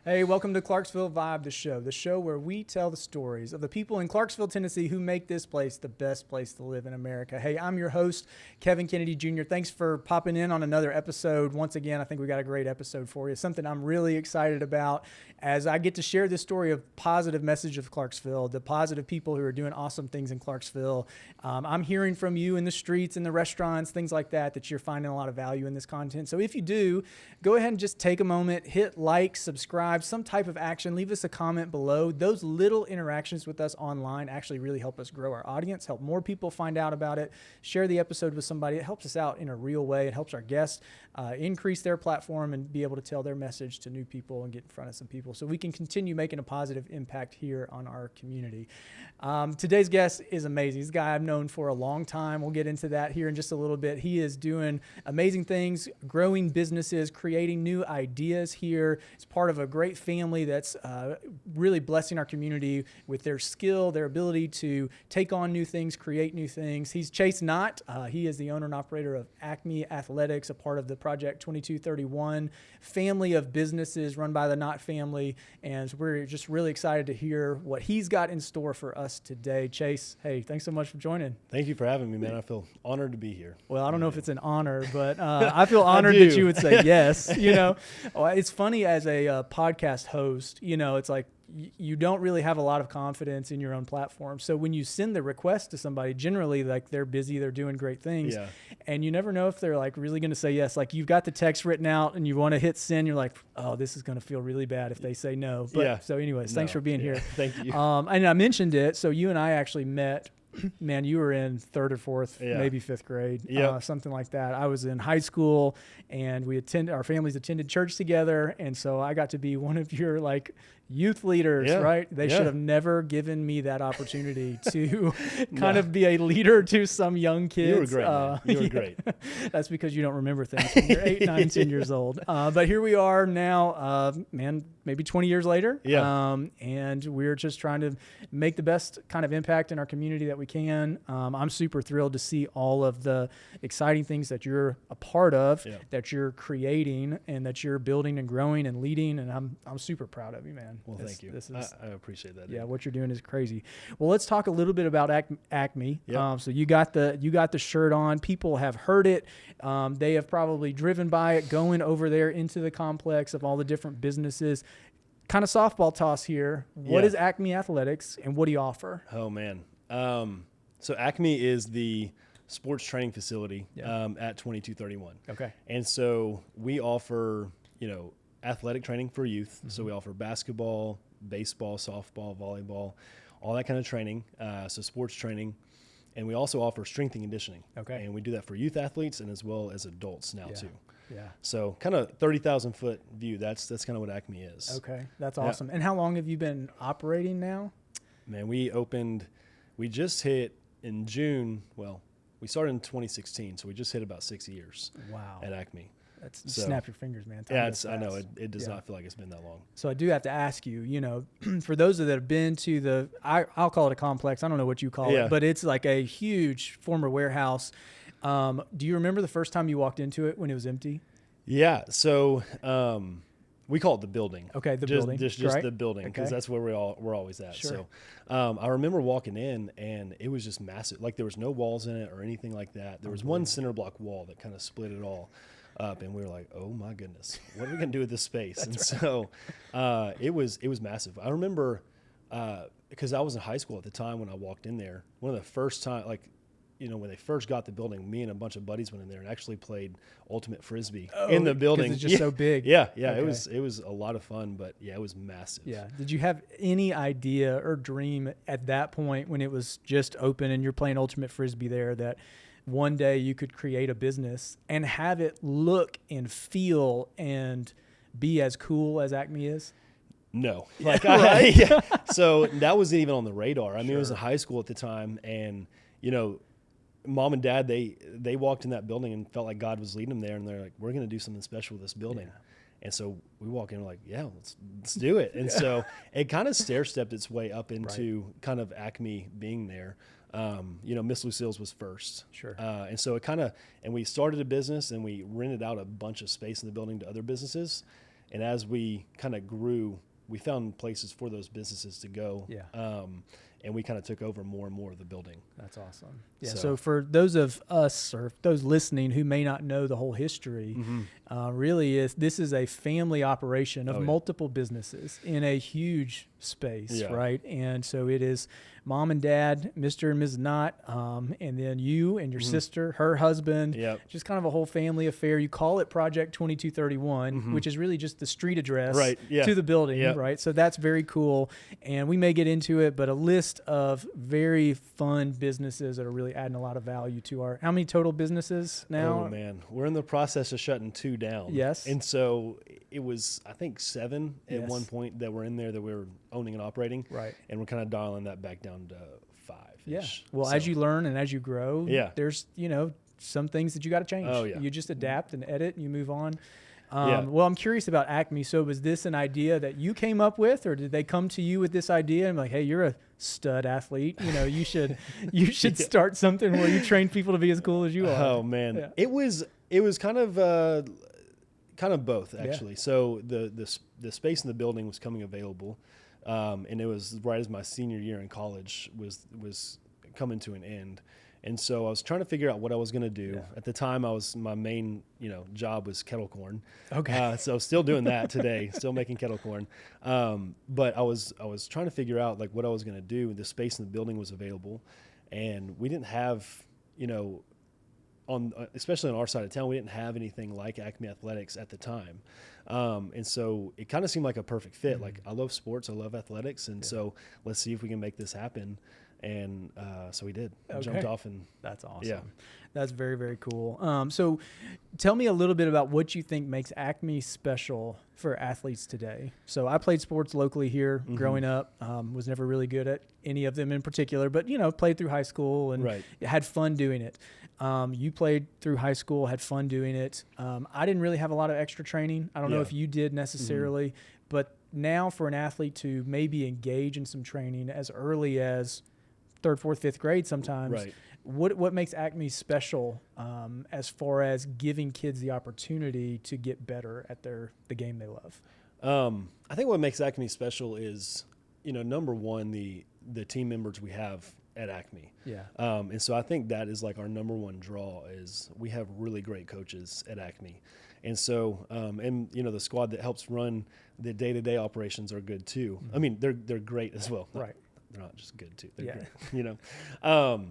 Hey, welcome to Clarksville Vibe the show where we tell the stories of the people in Clarksville, Tennessee who make this place the best place to live in America. Hey, I'm your host, Kevin Kennedy Jr. Thanks for popping in on another episode. Once again, I think we got a great episode for you. Something I'm really excited about as I get to share this story of positive message of Clarksville, the positive people who are doing awesome things in Clarksville. I'm hearing from you in the streets, in the restaurants, things like that, that you're finding a lot of value in this content. So if you do, go ahead and just take a moment, hit like, subscribe, some type of action, leave us a comment below. Those little interactions with us online actually really help us grow our audience, help more people find out about it, share the episode with somebody. It helps us out in a real way. It helps our guests increase their platform and be able to tell their message to new people and get in front of some people so we can continue making a positive impact here on our community. Today's guest is amazing. He's a guy I've known for a long time. We'll get into that here in just a little bit. He is doing amazing things, growing businesses, creating new ideas here. He's part of a great family that's really blessing our community with their skill, their ability to take on new things, create new things. He's Chase Knott. He is the owner and operator of Acme Athletics, a part of the Project 2231 family of businesses run by the Knott family. And we're just really excited to hear what he's got in store for us today. Chase, hey, thanks so much for joining. Thank you for having me, man. I feel honored to be here. Well, I don't know if it's an honor, but I feel honored that you would say yes. You know, it's funny as a podcast host, you know, it's like you don't really have a lot of confidence in your own platform. So when you send the request to somebody, generally like they're busy, they're doing great things. Yeah. And you never know if they're like really going to say yes. Like you've got the text written out and you want to hit send. You're like, oh, this is going to feel really bad if they say no. But yeah. So anyways, thanks for being here. Thank you. And I mentioned it. So you and I actually met. Man, you were in third or fourth, maybe fifth grade, something like that. I was in high school, and our families attended church together, and so I got to be one of your like youth leaders, right? They should have never given me that opportunity to kind of be a leader to some young kids. You were great, man. You were great. That's because you don't remember things when you're 8, 9, 10 years old. But here we are now, man, maybe 20 years later, and we're just trying to make the best kind of impact in our community that we can. I'm super thrilled to see all of the exciting things that you're a part of, that you're creating, and that you're building and growing and leading, and I'm super proud of you, man. Well, thank you. I appreciate that. Yeah, what you're doing is crazy. Well, let's talk a little bit about Acme. So you got the shirt on. People have heard it. They have probably driven by it, going over there into the complex of all the different businesses. Kind of softball toss here. What is Acme Athletics, and what do you offer? Oh, man. So Acme is the sports training facility at 2231. Okay. And so we offer, athletic training for youth. Mm-hmm. So we offer basketball, baseball, softball, volleyball, all that kind of training. So sports training. And we also offer strength and conditioning. Okay. And we do that for youth athletes and as well as adults now too. Yeah. So kind of 30,000 foot view. That's kind of what Acme is. Okay. That's awesome. Yeah. And how long have you been operating now? Man, we just hit in June. Well, we started in 2016. So we just hit about 6 years. Wow. At Acme. Snap your fingers, man. I know it does not feel like it's been that long. So I do have to ask you, for those that have been to I'll call it a complex. I don't know what you call it, but it's like a huge former warehouse. Do you remember the first time you walked into it when it was empty? Yeah. So, we call it the building. Okay. Building. Just the building. Because that's where we're always at. Sure. So, I remember walking in and it was just massive. Like there was no walls in it or anything like that. There was one center block wall that kind of split it all up, and we were like, oh my goodness, what are we going to do with this space? So it was massive. I remember because I was in high school at the time when I walked in there. One of the first time, when they first got the building, me and a bunch of buddies went in there and actually played ultimate frisbee in the building. It's just so big. Yeah. Okay. It was a lot of fun, but it was massive. Yeah. Did you have any idea or dream at that point when it was just open and you're playing ultimate frisbee there that one day you could create a business and have it look and feel and be as cool as Acme is? No. Right. So that wasn't even on the radar. I mean, it was in high school at the time, and Mom and Dad, they walked in that building and felt like God was leading them there, and they're like, we're going to do something special with this building. Yeah. And so we walk in and we're like, let's do it. And so it kind of stair-stepped its way up into kind of Acme being there. Miss Lucille's was first. Sure. And so and we started a business and we rented out a bunch of space in the building to other businesses. And as we kind of grew, we found places for those businesses to go. Yeah. And we kind of took over more and more of the building. That's awesome. Yeah. So for those of us or those listening who may not know the whole history, really this is a family operation of multiple businesses in a huge space, right? And so it is mom and dad, Mr. and Ms. Knott, and then you and your sister, her husband, just kind of a whole family affair. You call it Project 2231, which is really just the street address to the building, right? So that's very cool. And we may get into it, but a list of very fun businesses that are really adding a lot of value to our, how many total businesses now? Oh man, we're in the process of shutting 2 down. Yes. And so it was, I think 7 at one point that were in there that we were owning and operating. Right. And we're kind of dialing that back down to 5-ish. Yeah. Well, as you learn and as you grow, there's, some things that you got to change. Oh, yeah. You just adapt and edit and you move on. Well, I'm curious about Acme. So was this an idea that you came up with, or did they come to you with this idea and like, hey, you're a stud athlete, you should start something where you train people to be as cool as you are? Oh man. Yeah. It was kind of both actually. So the space in the building was coming available. And it was right as my senior year in college was coming to an end. And so I was trying to figure out what I was going to do. Yeah. At the time, my main, job was kettle corn. Okay. So still doing that today, still making kettle corn. But I was trying to figure out like what I was going to do. The space in the building was available, and we didn't have, especially on our side of town, we didn't have anything like Acme Athletics at the time. And so it kind of seemed like a perfect fit. Mm-hmm. Like I love sports, I love athletics, and so let's see if we can make this happen. And so we did. I jumped off, and that's awesome. Yeah. That's very, very cool. So tell me a little bit about what you think makes Acme special for athletes today. So I played sports locally here growing up, was never really good at any of them in particular, but, played through high school and had fun doing it. You played through high school, had fun doing it. I didn't really have a lot of extra training. I don't know if you did necessarily, but now for an athlete to maybe engage in some training as early as 3rd, 4th, 5th grade sometimes. Right. What makes Acme special as far as giving kids the opportunity to get better at the game they love? I think what makes Acme special is, number one, the team members we have at Acme. Yeah. And so I think that is like our number one draw is we have really great coaches at Acme. And so, the squad that helps run the day-to-day operations are good too. Mm-hmm. I mean, they're great as well. Right. They're not just good too. They're great,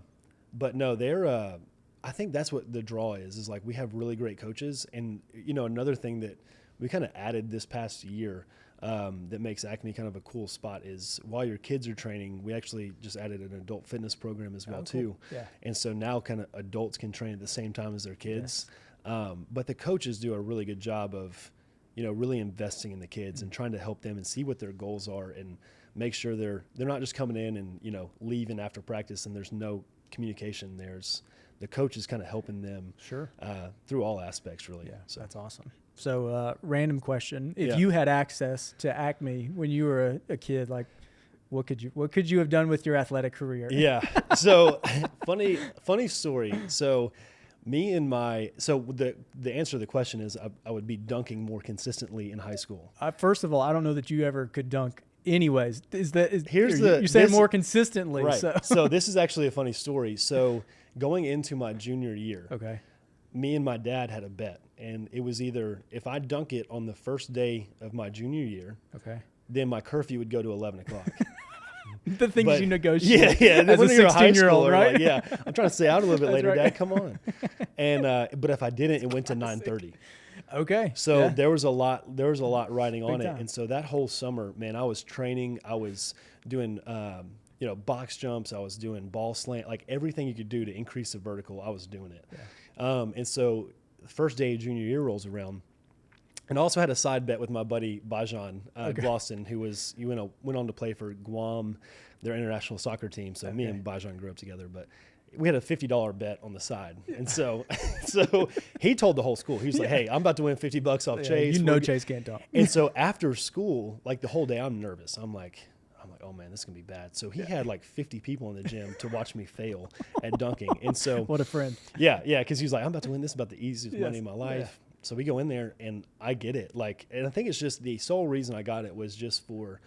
but no, I think that's what the draw is like we have really great coaches. And, another thing that we kind of added this past year that makes Acme kind of a cool spot is while your kids are training, we actually just added an adult fitness program as well too. Yeah. And so now kind of adults can train at the same time as their kids. Yes. But the coaches do a really good job of, really investing in the kids and trying to help them and see what their goals are and make sure they're not just coming in and, leaving after practice and there's no communication. There's the coach is kind of helping them through all aspects really. Yeah, so that's awesome. So random question. If you had access to Acme when you were a kid, like what could you have done with your athletic career? Yeah. So funny story. So the answer to the question is I would be dunking more consistently in high school. First of all, I don't know that you ever could dunk anyways. You're saying more consistently. Right. So this is actually a funny story. So going into my junior year, me and my dad had a bet, and it was either if I dunk it on the first day of my junior year, then my curfew would go to 11 o'clock. The things you negotiate. Yeah. As a 16-year-old, right? Like, yeah. I'm trying to stay out a little bit later, Dad. Come on. And but if I didn't, it went to 9:30. Okay. So there was a lot riding on it. And so that whole summer, man, I was training. I was doing box jumps. I was doing ball slant, like everything you could do to increase the vertical. I was doing it. Yeah. And so the first day of junior year rolls around. And I also had a side bet with my buddy Bajan Glosson, who went on to play for Guam, their international soccer team. So me and Bajan grew up together, but we had a $50 bet on the side. And so he told the whole school, he was like, hey, I'm about to win $50 off Chase. Chase can't talk. And so after school, like the whole day, I'm nervous. I'm like, oh man, this is gonna be bad. So he had like 50 people in the gym to watch me fail at dunking. And so what a friend. Yeah. Cause he was like, I'm about to win this, about the easiest money in my life. So we go in there and I get it. Like, and I think it's just the sole reason I got it was just for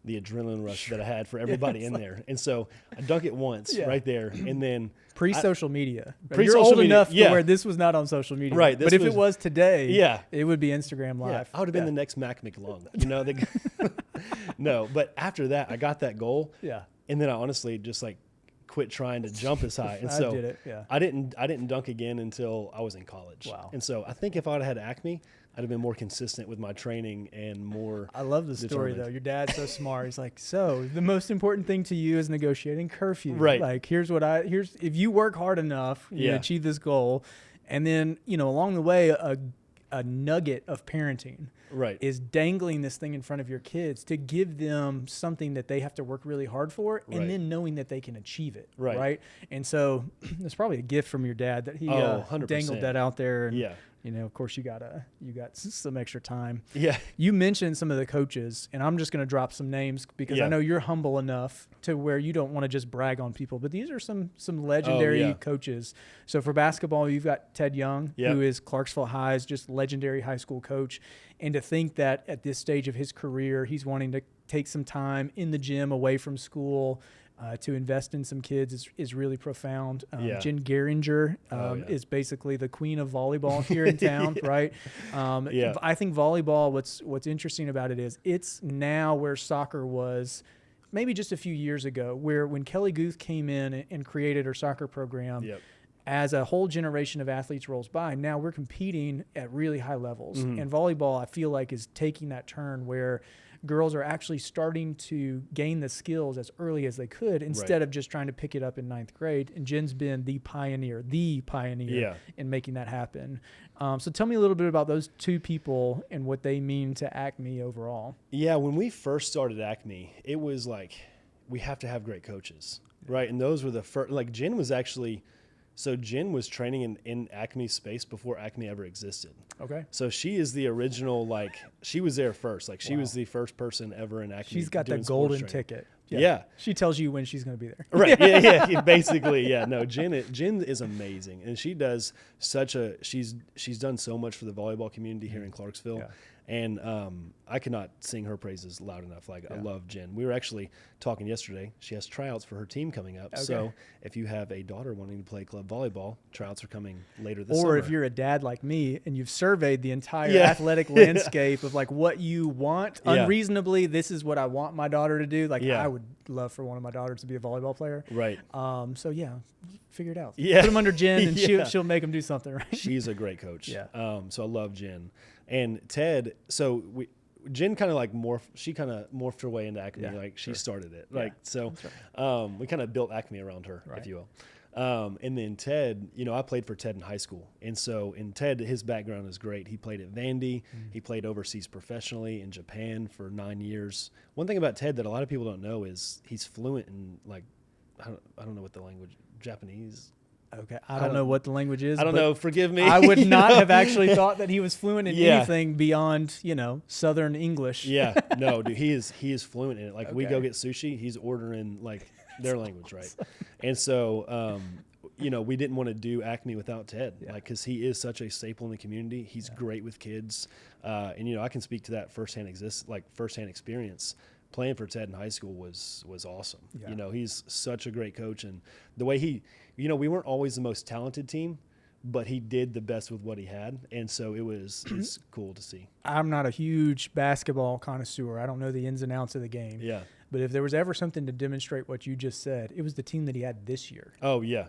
the adrenaline rush that I had for everybody in there. And so I dunk it once right there. And then pre-social media. Pre-social You're old media, enough to where this was not on social media. Right. But if it was today, it would be Instagram Live. Yeah, I would have been the next Mac McLung. You know, no, but after that, I got that goal. Yeah. And then I honestly just like quit trying to jump as high. And so I did it. Yeah. I didn't dunk again until I was in college. Wow. And so I think if I would have had Acme, I'd have been more consistent with my training and more. I love the story though. Your dad's so smart. He's like, so the most important thing to you is negotiating curfew. Right. Like here's if you work hard enough, you achieve this goal. And then, along the way, a nugget of parenting is dangling this thing in front of your kids to give them something that they have to work really hard for, and then knowing that they can achieve it. Right. And so it's probably a gift from your dad that he dangled that out there. And, of course you got some extra time. Yeah. You mentioned some of the coaches, and I'm just going to drop some names because I know you're humble enough to where you don't want to just brag on people, but these are some legendary coaches. So for basketball, you've got Ted Young, who is Clarksville High's just legendary high school coach. And to think that at this stage of his career, he's wanting to take some time in the gym away from school to invest in some kids is really profound. Jen Geringer is basically the queen of volleyball here in town, right? I think volleyball, what's interesting about it is it's now where soccer was maybe just a few years ago, where when Kelly Guth came in and created her soccer program, as a whole generation of athletes rolls by, now we're competing at really high levels. And volleyball, I feel like, is taking that turn where girls are actually starting to gain the skills as early as they could instead of just trying to pick it up in 9th grade. And Jen's been the pioneer in making that happen. So tell me a little bit about those two people and what they mean to Acme overall. Yeah, when we first started Acme, it was like we have to have great coaches, right? And those were the first. Like Jen was actually. So Jen was training in Acme space before Acme ever existed. Okay. So she is the original, like, she was there first. Like, she was the first person ever in Acme. She's got that golden ticket. Yeah. She tells you when she's going to be there. Right. Yeah. Basically, yeah. No, Jen is amazing. And she does she's done so much for the volleyball community here in Clarksville. Yeah. And I cannot sing her praises loud enough. Like, I love Jen. We were actually talking yesterday. She has tryouts for her team coming up. Okay. So if you have a daughter wanting to play club volleyball, tryouts are coming later this summer. Or if you're a dad like me and you've surveyed the entire athletic landscape of like what you want unreasonably, this is what I want my daughter to do. Like I would love for one of my daughters to be a volleyball player. Right. So figure it out. Yeah. Put them under Jen and she'll make them do something, right? She's a great coach. Yeah. So I love Jen. And Ted, so Jen kind of like morphed her way into Acme. Yeah, like she started it. Like, so we kind of built Acme around her, if you will. And then Ted, I played for Ted in high school. And Ted, his background is great. He played at Vandy. He played overseas professionally in Japan for 9 years. One thing about Ted that a lot of people don't know is he's fluent in, like, I don't know what the language, Japanese. Okay, I don't know what the language is. I don't know. Forgive me. I would not have actually thought that he was fluent in anything beyond, Southern English. Yeah, no, dude, he is fluent in it. Like we go get sushi, he's ordering like their language, right? And so, we didn't want to do Acme without Ted, like because he is such a staple in the community. He's great with kids, and I can speak to that firsthand experience. Playing for Ted in high school was awesome. Yeah. He's such a great coach, and the way we weren't always the most talented team, but he did the best with what he had, and so it's cool to see. I'm not a huge basketball connoisseur. I don't know the ins and outs of the game. Yeah. But if there was ever something to demonstrate what you just said, it was the team that he had this year. Oh yeah.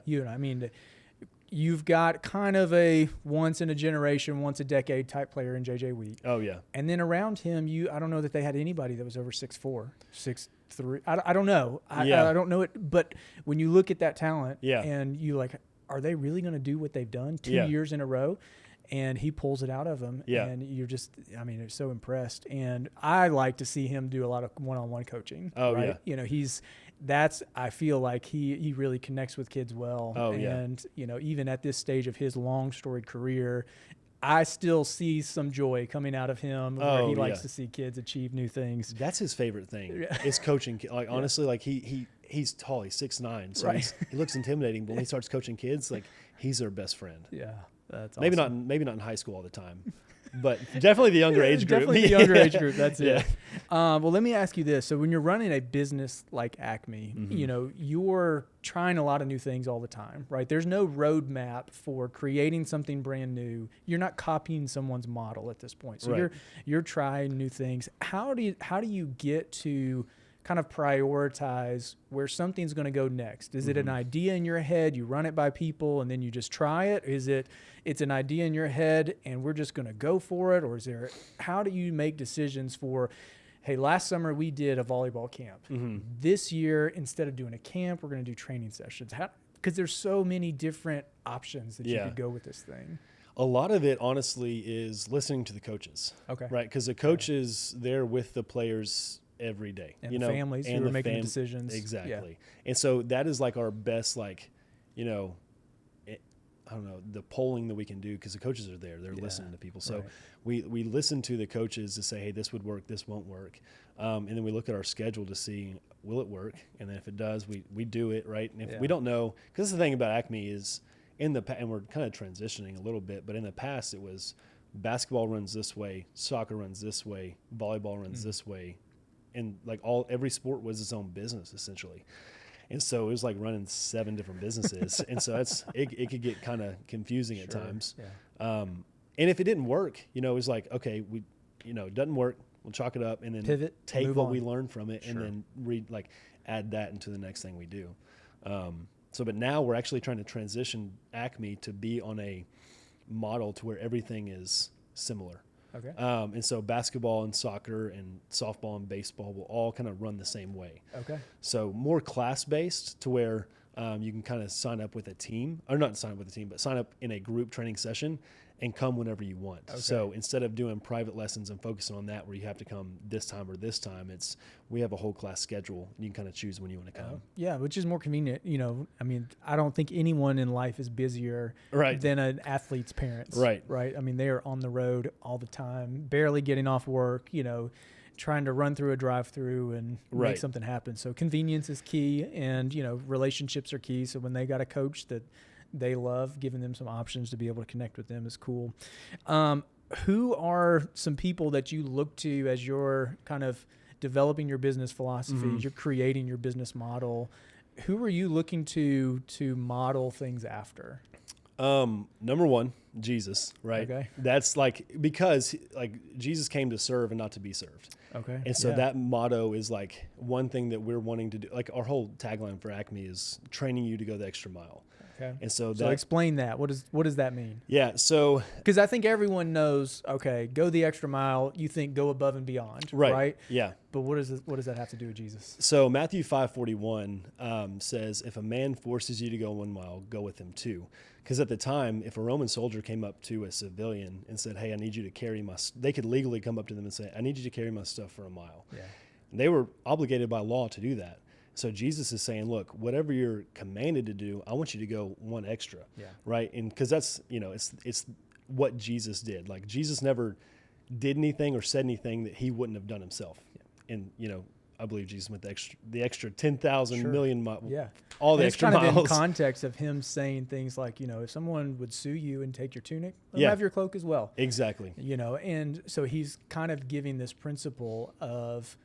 You've got kind of a once in a generation, once a decade type player in JJ Wheat. Oh, yeah. And then around him, I don't know that they had anybody that was over 6'4", 6'3". I don't know. I don't know it. But when you look at that talent and you like, are they really going to do what they've done 2 years in a row? And he pulls it out of them. Yeah. And you're just, you're so impressed. And I like to see him do a lot of one-on-one coaching. Oh, right? Yeah. I feel like he really connects with kids well. Oh, and, even at this stage of his long storied career, I still see some joy coming out of him where he likes to see kids achieve new things. That's his favorite thing is coaching. Like, honestly, like he's tall, he's 6'9", so he looks intimidating, but when he starts coaching kids, like he's their best friend. Yeah. That's maybe awesome. not in high school all the time, but definitely the younger age group. Definitely the younger age group. That's it. Well, let me ask you this. So when you're running a business like Acme, you know, you're trying a lot of new things all the time, right? There's no roadmap for creating something brand new. You're not copying someone's model at this point. So you're trying new things. How do you get to kind of prioritize where something's going to go next? Is it an idea in your head, you run it by people, and then you just try it? Is it's an idea in your head and we're just going to go for it? Or how do you make decisions for, hey, last summer we did a volleyball camp. This year, instead of doing a camp, we're going to do training sessions? Because there's so many different options that you could go with this thing. A lot of it, honestly, is listening to the coaches. Okay. Right? Because the coaches, they're with the players every day, and the families who are making decisions. Exactly. And so that is like our best, like, you know, I don't know, the polling that we can do, because the coaches are there, they're listening to people. So we listen to the coaches to say, hey, this would work, this won't work. And then we look at our schedule to see, will it work? And then if it does, we do it, right? And if we don't know, because the thing about Acme is and we're kind of transitioning a little bit, but in the past it was basketball runs this way, soccer runs this way, volleyball runs this way. And like every sport was its own business essentially. And so it was like running 7 different businesses. And so it could get kind of confusing at times. Yeah. And if it didn't work, you know, it was like, okay, it doesn't work. We'll chalk it up and then pivot, take what we learned from it and then add that into the next thing we do. But now we're actually trying to transition Acme to be on a model to where everything is similar. Okay. And so basketball and soccer and softball and baseball will all kind of run the same way. Okay. So more class-based to where you can kind of sign up with a team, or not sign up with a team, but sign up in a group training session and come whenever you want. Okay. So instead of doing private lessons and focusing on that where you have to come this time or this time, we have a whole class schedule and you can kind of choose when you want to come. Yeah, which is more convenient. You know, I mean, I don't think anyone in life is busier than an athlete's parents. Right. I mean, they are on the road all the time, barely getting off work, you know, trying to run through a drive-through and make something happen. So convenience is key, and, you know, relationships are key. So when they got a coach that they love, giving them some options to be able to connect with them is cool. Who are some people that you look to as you're kind of developing your business philosophy, you're creating your business model? Who are you looking to model things after? Number one, Jesus, right? Okay. That's because Jesus came to serve and not to be served. Okay. And so that motto is like one thing that we're wanting to do. Like our whole tagline for Acme is training you to go the extra mile. Okay. And so explain that. What does that mean? Yeah. So, because I think everyone knows, okay, go the extra mile. You think go above and beyond, right? Yeah. But what does that have to do with Jesus? So Matthew 5:41 says, if a man forces you to go 1 mile, go with him 2. Because at the time, if a Roman soldier came up to a civilian and said, hey, I need you to carry they could legally come up to them and say, I need you to carry my stuff for 1 mile. Yeah. And they were obligated by law to do that. So Jesus is saying, look, whatever you're commanded to do, I want you to go 1 extra. Yeah. Right. And because that's, you know, it's what Jesus did. Like Jesus never did anything or said anything that he wouldn't have done himself. Yeah. And, you know, I believe Jesus went the extra 10,000 million miles. Yeah. All the extra miles. It's kind of in context of him saying things like, you know, if someone would sue you and take your tunic, they'll have your cloak as well. Exactly. You know, and so he's kind of giving this principle of,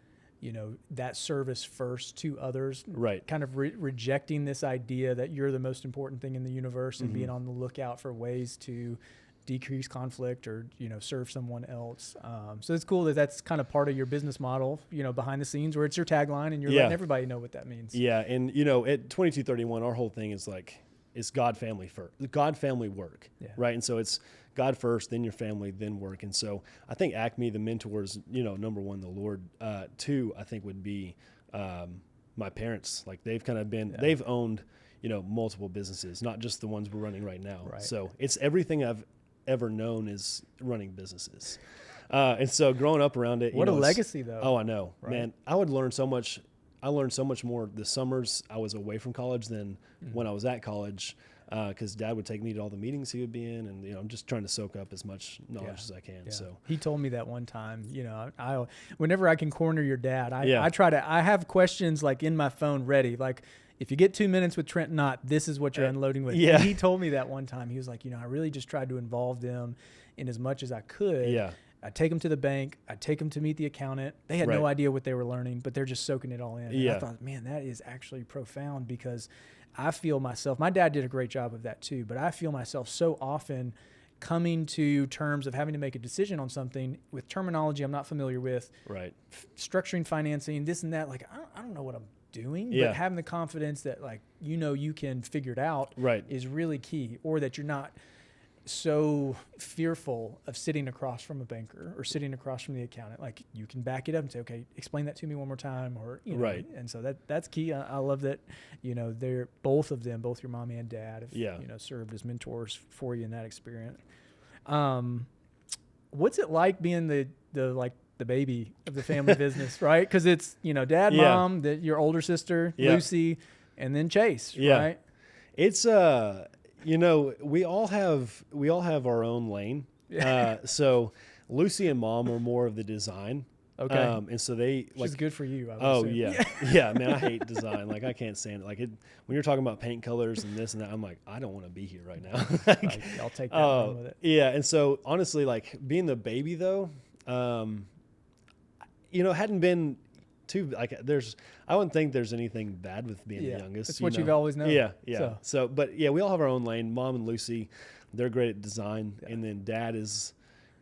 you know, that service first to others, right? Kind of rejecting this idea that you're the most important thing in the universe and being on the lookout for ways to decrease conflict or, you know, serve someone else. So it's cool that that's kind of part of your business model, you know, behind the scenes where it's your tagline and you're letting everybody know what that means. Yeah. And, you know, at 2231, our whole thing is like, it's God family first, God family work, right? And so it's God first, then your family, then work. And so I think Acme, the mentors, you know, number one, the Lord. 2, I think would be my parents. Like they've kind of been, they've owned, you know, multiple businesses, not just the ones we're running right now. Right. So it's everything I've ever known is running businesses. And so growing up around it. What a legacy though. Oh, I know, man. I would learn so much. I learned so much more the summers I was away from college than when I was at college. because Dad would take me to all the meetings he would be in, and I'm just trying to soak up as much knowledge as I can. Yeah. So he told me that one time. I whenever I can corner your dad, Yeah. I have questions like in my phone ready, like. If you get 2 minutes with Trent Knott, this is what you're unloading with. Yeah. And he told me that one time. He was like, I really just tried to involve them in as much as I could. Yeah. I'd take them to the bank. I'd take them to meet the accountant. They had no idea what they were learning, but they're just soaking it all in. And I thought, man, that is actually profound, because I feel myself, my dad did a great job of that too, but I feel myself so often coming to terms of having to make a decision on something with terminology I'm not familiar with, right, structuring financing, this and that. Like, I don't know what I'm doing, Yeah. but having the confidence that you can figure it out Right. is really key, or that you're not so fearful of sitting across from a banker or sitting across from the accountant. Like, you can back it up and say, okay, explain that to me one more time, or Right. And so that's key. I love that they're both of them, both your mom and dad have Yeah. served as mentors for you in that experience. What's it like being the baby of the family business, right? Because it's, dad, Yeah. mom, your older sister, Yeah. Lucy, and then Chase, Yeah. right? It's we all have our own lane. So Lucy and Mom are more of the design. Okay. And so they Which is good for you, I would Oh assume. yeah. Yeah, man, I hate design. Like, I can't stand it. Like, when you're talking about paint colors and this and that, I'm like, I don't want to be here right now. Like, I'll take that one with it. Yeah. And so honestly, like, being the baby though, hadn't been too, like, I wouldn't think there's anything bad with being the youngest. That's what you've always known. Yeah. Yeah. So, but yeah, we all have our own lane. Mom and Lucy, they're great at design. Yeah. And then Dad is,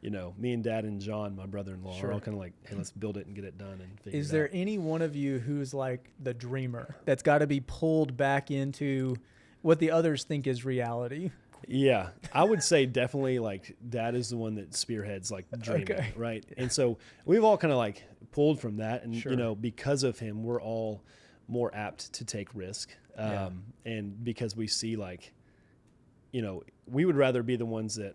me and Dad and John, my brother-in-law, are all kind of like, hey, let's build it and get it done. And figure Is it there out. any one of you who's like the dreamer that's got to be pulled back into what the others think is reality? Yeah, I would say definitely, like, Dad is the one that spearheads, like, dreaming, right? And so we've all kind of like pulled from that, and because of him, we're all more apt to take risk, and because we see, like, we would rather be the ones that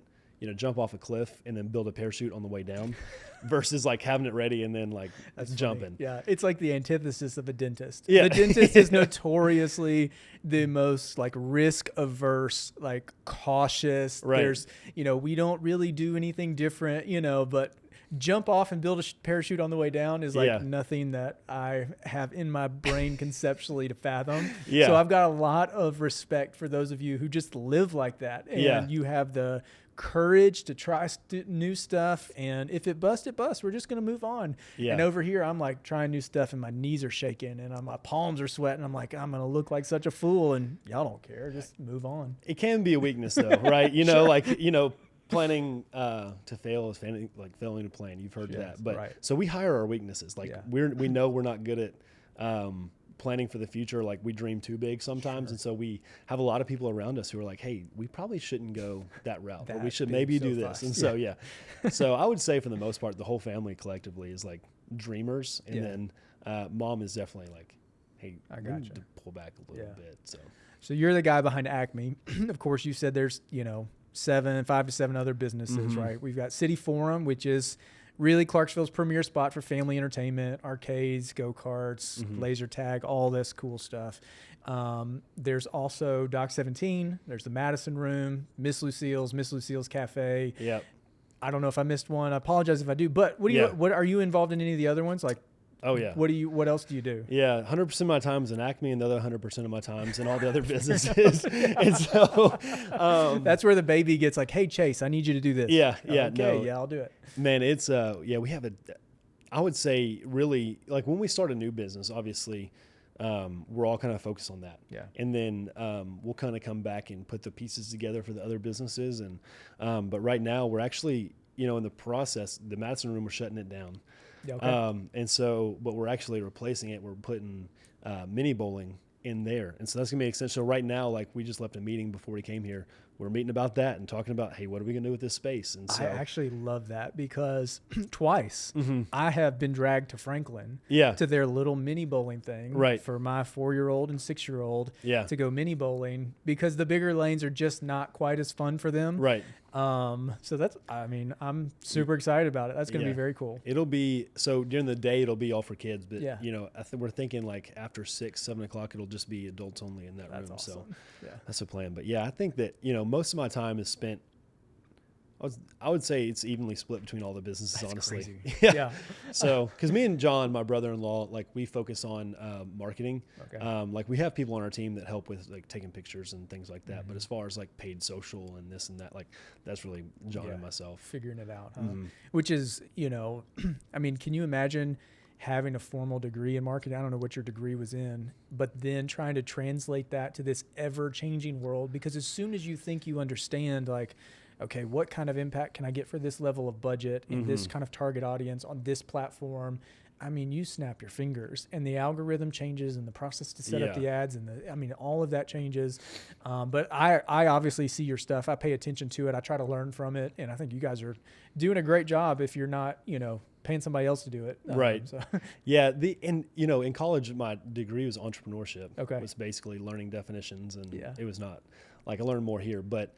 jump off a cliff and then build a parachute on the way down, versus like having it ready and then like jumping. Yeah, it's like the antithesis of a dentist. Yeah. The dentist is notoriously the most like risk averse, like cautious. Right. There's, we don't really do anything different, but jump off and build a parachute on the way down is like nothing that I have in my brain conceptually to fathom. Yeah. So I've got a lot of respect for those of you who just live like that, and you have the courage to try new stuff, and if it busts, it busts. We're just going to move on. And over here, I'm like trying new stuff, and my knees are shaking, and my palms are sweating. I'm like, I'm going to look like such a fool, and y'all don't care. Just move on. It can be a weakness though, right? Planning to fail is failing to plan. You've heard that, but so we hire our weaknesses. Like, we know we're not good at planning for the future. Like, we dream too big sometimes, and so we have a lot of people around us who are like, hey, we probably shouldn't go that route, or we should maybe do this. And so so I would say for the most part, the whole family collectively is like dreamers, and then Mom is definitely like, hey, we need to pull back a little bit. So you're the guy behind Acme. Of course, you said there's 5 to 7 other businesses, right? We've got City Forum, which is really Clarksville's premier spot for family entertainment, arcades, go-karts, laser tag, all this cool stuff. There's also Dock 17. There's the Madison Room, Miss Lucille's Cafe. Yep. I don't know if I missed one. I apologize if I do. But what are you involved in any of the other ones? Like, oh yeah. What else do you do? Yeah, 100% of my time is in Acme, and the other 100% of my time is in all the other businesses. And so that's where the baby gets like, hey, Chase, I need you to do this. Yeah, I'll do it. Man, it's we have I would say really, like, when we start a new business, obviously we're all kind of focused on that. Yeah. And then we'll kind of come back and put the pieces together for the other businesses. And but right now we're actually, in the process, the Madison Room, we're shutting it down. Okay. And so, but we're actually replacing it. We're putting mini bowling in there. And so that's going to be extension. So right now, like, we just left a meeting before we came here we're meeting about that and talking about, hey, what are we going to do with this space? And so I actually love that because twice I have been dragged to Franklin to their little mini bowling thing for my 4-year-old and 6-year-old to go mini bowling because the bigger lanes are just not quite as fun for them. Right. So that's, I mean, I'm super excited about it. That's going to be very cool. It'll be, so during the day, it'll be all for kids, but you know, we're thinking like after 6, 7 o'clock, it'll just be adults only in that room. Awesome. So that's a plan. But yeah, I think that, you know, most of my time is spent, I would say it's evenly split between all the businesses, that's honestly. Crazy. Yeah. So, cause me and John, my brother-in-law, like we focus on marketing. Like we have people on our team that help with like taking pictures and things like that. But as far as like paid social and this and that, like that's really John and myself. Figuring it out, huh? Which is, you know, I mean, can you imagine having a formal degree in marketing? I don't know what your degree was in, but then trying to translate that to this ever-changing world, because as soon as you think you understand, like, okay, what kind of impact can I get for this level of budget in this kind of target audience on this platform? I mean, you snap your fingers and the algorithm changes and the process to set up the ads and I mean, all of that changes. But I obviously see your stuff. I pay attention to it. I try to learn from it. And I think you guys are doing a great job if you're not, you know, paying somebody else to do it. Right. So. Yeah. And you know, in college, my degree was entrepreneurship. It was basically learning definitions and it was not like I learned more here, but,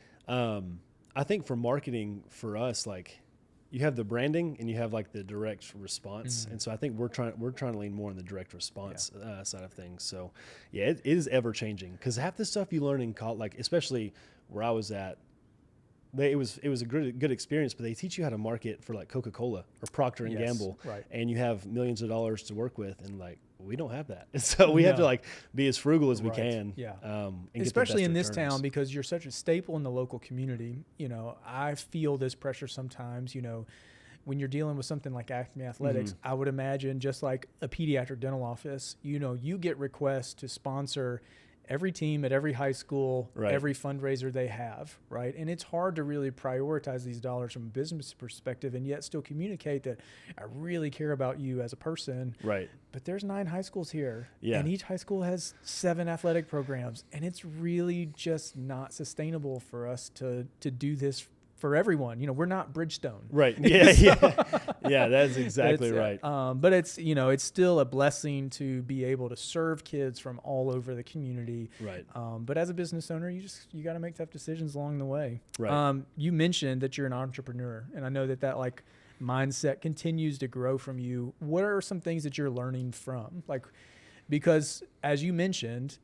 I think for marketing for us, like you have the branding and you have like the direct response. And so I think we're trying to lean more on the direct response side of things. So yeah, it is ever changing because half the stuff you learn in college, like especially where I was at, it was a good experience, but they teach you how to market for like Coca-Cola or Procter and Gamble, and you have millions of dollars to work with, and like we don't have that, so we have to like be as frugal as we can. And especially in this town because you're such a staple in the local community. You know, I feel this pressure sometimes. You know, when you're dealing with something like Acme Athletics, I would imagine just like a pediatric dental office. You know, you get requests to sponsor every team at every high school, every fundraiser they have, right? And it's hard to really prioritize these dollars from a business perspective and yet still communicate that I really care about you as a person. Right. But there's 9 high schools here, and each high school has 7 athletic programs, and it's really just not sustainable for us to do this for everyone. You know, we're not Bridgestone. Right. Yeah, that's exactly right. But it's, you know, it's still a blessing to be able to serve kids from all over the community. Right. But as a business owner, you got to make tough decisions along the way. Right. You mentioned that you're an entrepreneur, and I know that like mindset continues to grow from you. What are some things that you're learning from? Like, because as you mentioned,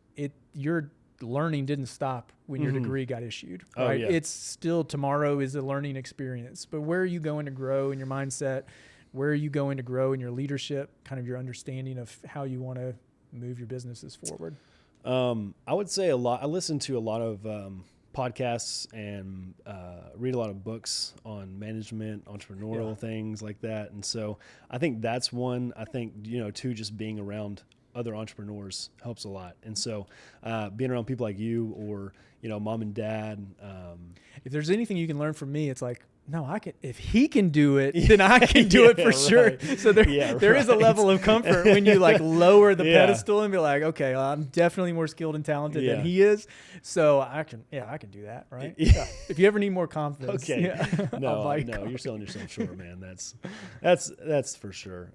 your learning didn't stop when your degree got issued, right? It's still, tomorrow is a learning experience, but where are you going to grow in your mindset? Where are you going to grow in your leadership, kind of your understanding of how you want to move your businesses forward? I would say a lot. I listen to a lot of podcasts and read a lot of books on management, entrepreneurial things like that. And so I think that's one. I think, you know, two, just being around other entrepreneurs helps a lot. And so being around people like you or, you know, mom and dad. If there's anything you can learn from me, it's like, no, I can. If he can do it, then I can do it for sure. So there is a level of comfort when you like lower the pedestal and be like, okay, well, I'm definitely more skilled and talented than he is. So I can do that, right? If you ever need more confidence, no, you're selling yourself short, man. That's for sure.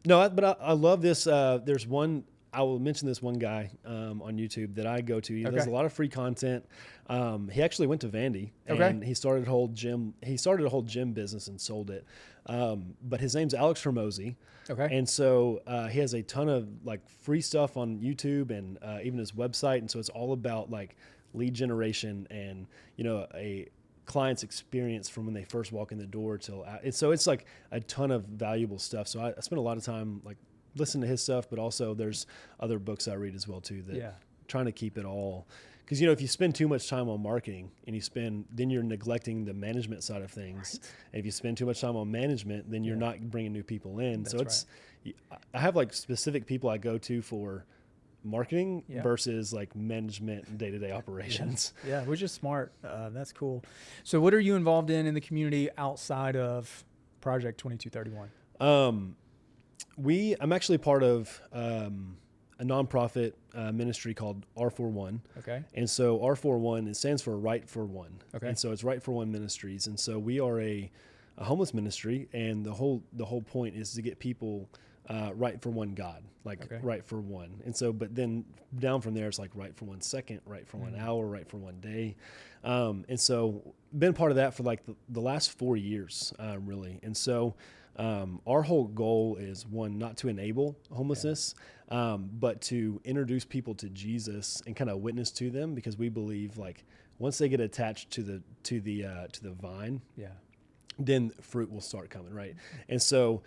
No, but I love this. There's one. I will mention this one guy on YouTube that I go to. He does a lot of free content. He actually went to Vandy and he started a whole gym. He started a whole gym business and sold it. But his name's Alex Hormozy. And so he has a ton of like free stuff on YouTube and even his website. And so it's all about like lead generation and, you know, a client's experience from when they first walk in the door till so it's like a ton of valuable stuff. So I spend a lot of time like listening to his stuff, but also there's other books I read as well too that trying to keep it all, because, you know, if you spend too much time on marketing and then you're neglecting the management side of things. And if you spend too much time on management, then you're not bringing new people in. That's I have like specific people I go to for marketing versus like management and day-to-day operations. Which is smart. That's cool. So what are you involved in the community outside of Project 2231? I'm actually part of a nonprofit ministry called R41. Okay. And so R41, it stands for Right for One. Okay. And so it's Right for One Ministries. And so we are a homeless ministry, and the whole point is to get people right for one God, like right for one. And so, but then down from there, it's like right for 1 second, right for 1 hour, right for 1 day. And so been part of that for like the last 4 years, really. And so our whole goal is, one, not to enable homelessness, but to introduce people to Jesus and kind of witness to them, because we believe like once they get attached to the vine, then fruit will start coming, right? And so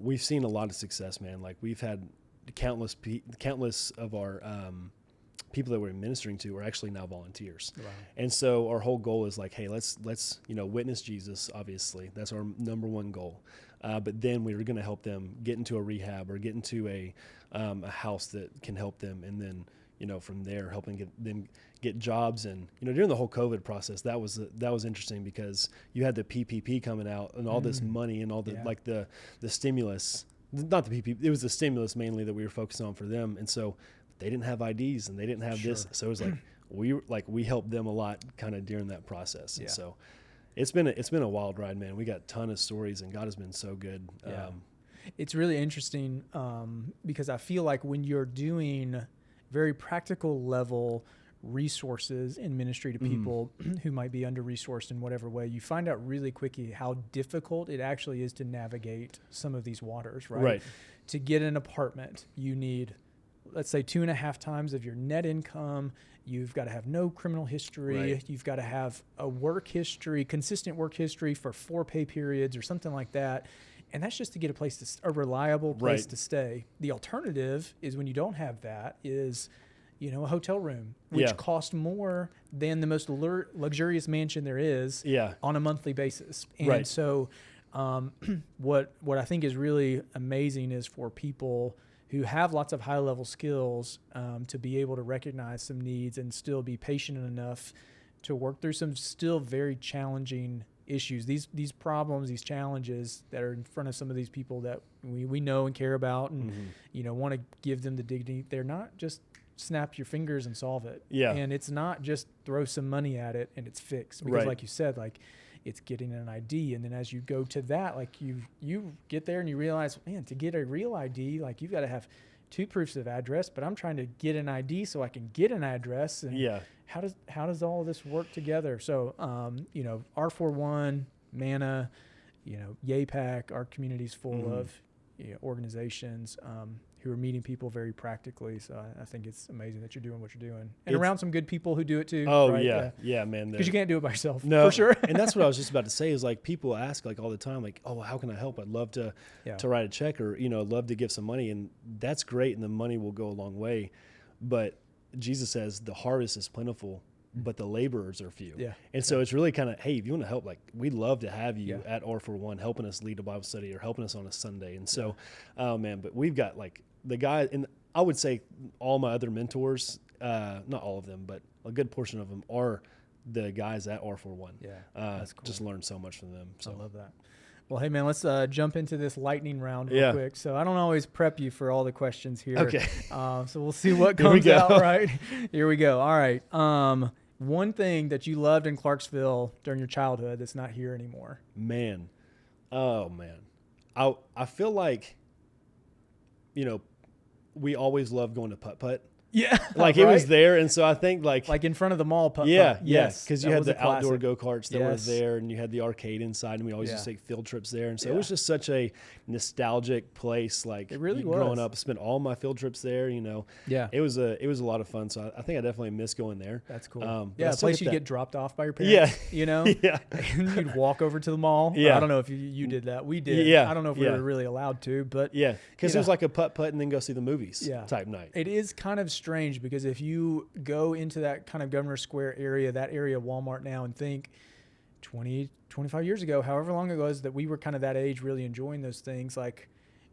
we've seen a lot of success, man. Like we've had countless of our people that we're ministering to are actually now volunteers. Wow. And so our whole goal is like, hey, let's witness Jesus. Obviously, that's our number one goal. But then we're going to help them get into a rehab or get into a house that can help them, and then from there helping them get jobs. And during the whole COVID process, that was interesting, because you had the PPP coming out and all this money and all the like the stimulus, not the PPP, it was the stimulus mainly that we were focused on for them. And so they didn't have IDs and they didn't have this, so it was like we helped them a lot kind of during that process. And so it's been a wild ride, man. We got a ton of stories, and God has been so good. It's really interesting because I feel like when you're doing very practical level resources in ministry to people who might be under-resourced in whatever way, you find out really quickly how difficult it actually is to navigate some of these waters, right? To get an apartment, you need, let's say, 2.5 times of your net income. You've got to have no criminal history. You've got to have a consistent work history for 4 pay periods or something like that. And that's just to get a reliable place to stay. The alternative is, when you don't have that, is, a hotel room, which costs more than the most luxurious mansion there is on a monthly basis. And so what I think is really amazing is for people who have lots of high-level skills to be able to recognize some needs and still be patient enough to work through some still very challenging issues, these problems, these challenges that are in front of some of these people that we know and care about, and want to give them the dignity. They're not just snap your fingers and solve it. And it's not just throw some money at it and it's fixed. Because like you said, like, it's getting an ID. And then as you go to that, like you get there and you realize, man, to get a real ID, like, you've got to have 2 proofs of address, but I'm trying to get an ID so I can get an address. And how does all of this work together? So, R41, Manna, YAPAC, our community's full of organizations who are meeting people very practically. So I think it's amazing that you're doing what you're doing, and around some good people who do it too. Oh, right? Yeah, man. Because you can't do it by yourself. No, for sure. And that's what I was just about to say, is like, people ask like all the time, like, oh, how can I help? I'd love to write a check, or, love to give some money. And that's great. And the money will go a long way. But Jesus says the harvest is plentiful, but the laborers are few. And so it's really kind of, hey, if you want to help, like, we'd love to have you at R41 helping us lead a Bible study or helping us on a Sunday. And so, oh man, but we've got like the guy, and I would say all my other mentors, not all of them, but a good portion of them are the guys at R41. That's cool. Just learned so much from them. So I love that. Well, hey, man, let's jump into this lightning round real quick. So I don't always prep you for all the questions here. Okay. So we'll see what comes out, right? Here we go. All right. One thing that you loved in Clarksville during your childhood that's not here anymore. Man. Oh, man. I feel like, we always loved going to putt-putt. Yeah. Like, it was there. And so I think like in front of the mall putt-putt. Yes. Because you had the outdoor go-karts that were there, and you had the arcade inside, and we always used to take field trips there. And so it was just such a nostalgic place. Like, it really was. Growing up, I spent all my field trips there, Yeah. It was a lot of fun. So I think I definitely miss going there. That's cool. A place you'd get dropped off by your parents. And you'd walk over to the mall. I don't know if you did that. We did. I don't know if we were really allowed to, but because it was like a putt-putt and then go see the movies type night. It is kind of strange, because if you go into that kind of Governor Square area, that area of Walmart now, and think 20, 25 years ago, however long ago it was that we were kind of that age really enjoying those things, like,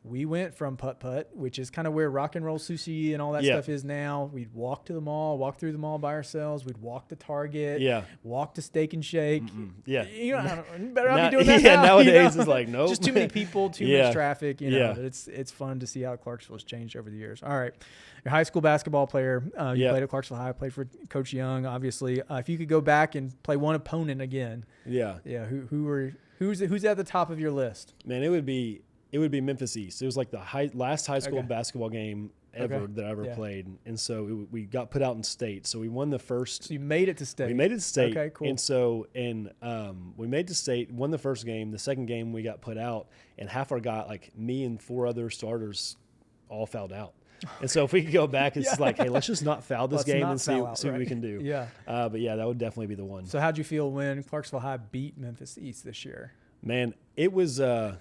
we went from putt-putt, which is kind of where Rock and Roll Sushi and all that stuff is now. We'd walk to the mall, walk through the mall by ourselves. We'd walk to Target, walk to Steak and Shake. Yeah. You know, better not be doing that now. Nowadays it's like, nope. Just too many people, too much traffic. You know, but it's fun to see how Clarksville's changed over the years. All right. Your high school basketball player. You played at Clarksville High, played for Coach Young, obviously. If you could go back and play one opponent again. Yeah. Who's at the top of your list? Man, it would be Memphis East. It was like the last high school basketball game ever that I ever played. And so we got put out in state. So we won the first. So you made it to state. We made it to state. Okay, cool. And so we made it to state, won the first game. The second game we got put out, and half our guy, like me and 4 other starters, all fouled out. And so if we could go back, it's like, hey, let's just not foul this game and see what we can do. But yeah, that would definitely be the one. So how'd you feel when Clarksville High beat Memphis East this year? Man, it was a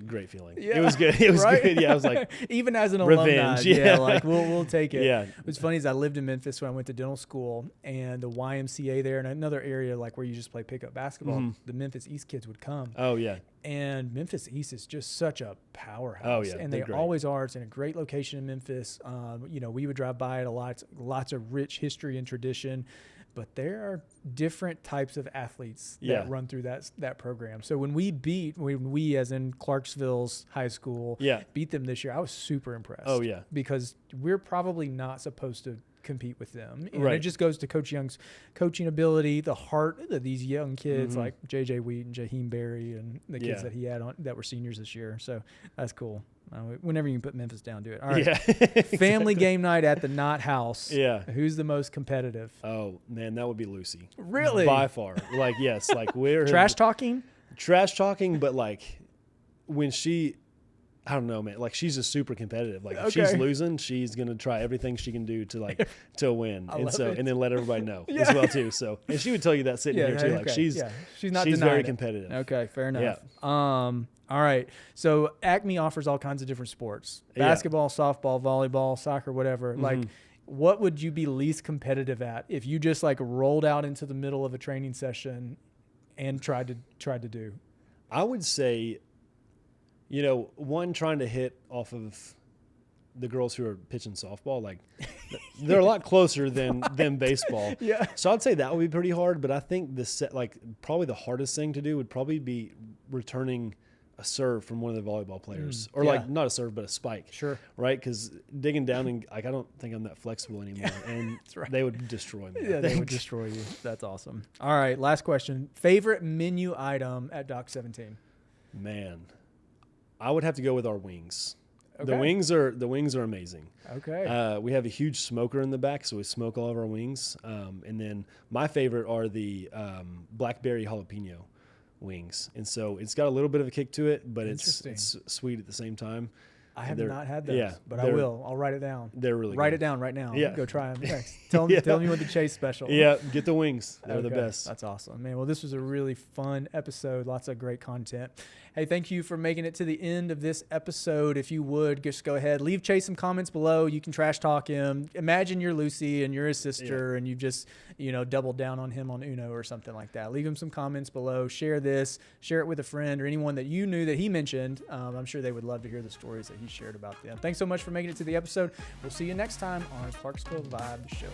great feeling. It was good. It was good. Yeah, I was like, even as an revenge. alumni, like we'll take it. Yeah. What's funny is I lived in Memphis when I went to dental school, and the YMCA there, and another area like where you just play pickup basketball. The Memphis East kids would come. Oh yeah. And Memphis East is just such a powerhouse. Oh yeah, and they always are. It's in a great location in Memphis. You know, we would drive by it a lot. Lots of rich history and tradition. But there are different types of athletes that run through that program. So when we as in Clarksville's high school beat them this year, I was super impressed. Oh yeah, because we're probably not supposed to compete with them. And it just goes to Coach Young's coaching ability, the heart of these young kids like JJ Wheat and Jaheim Berry and the kids that he had that were seniors this year. So that's cool. Whenever you can put Memphis down, do it. All right. Family game night at the Knott house. Who's the most competitive? Oh, man, that would be Lucy. Really? By far. Like, yes. Like, we're trash talking, but like when I don't know, man. Like, she's just super competitive. Like, if she's losing, she's gonna try everything she can do to win, and then let everybody know as well too. So, and she would tell you that sitting here too. Like, she's very competitive. Okay, fair enough. All right. So Acme offers all kinds of different sports: basketball, softball, volleyball, soccer, whatever. Like, what would you be least competitive at if you just like rolled out into the middle of a training session and tried to do? I would say, you know, one, trying to hit off of the girls who are pitching softball, like they're a lot closer than baseball. So I'd say that would be pretty hard. But I think probably the hardest thing to do would probably be returning a serve from one of the volleyball players, or like not a serve, but a spike. Right. Because digging down and I don't think I'm that flexible anymore, and they would destroy me. They would destroy you. That's awesome. All right. Last question. Favorite menu item at Dock 17? Man, I would have to go with our wings. The wings are amazing. We have a huge smoker in the back, so we smoke all of our wings. And then my favorite are the blackberry jalapeno wings. And so it's got a little bit of a kick to it, but it's sweet at the same time. I have not had those, but I will. I'll write it down. They're really Write good. it down right now. Go try them next. Tell me what the Chase special. Get the wings. They're the best. That's awesome, man. Well, this was a really fun episode. Lots of great content. Hey, thank you for making it to the end of this episode. If you would, just go ahead. Leave Chase some comments below. You can trash talk him. Imagine you're Lucy and you're his sister and you've just, doubled down on him on Uno or something like that. Leave him some comments below. Share this. Share it with a friend or anyone that you knew that he mentioned. I'm sure they would love to hear the stories that he shared about them. Thanks so much for making it to the episode. We'll see you next time on Clarksville Vibe the Show.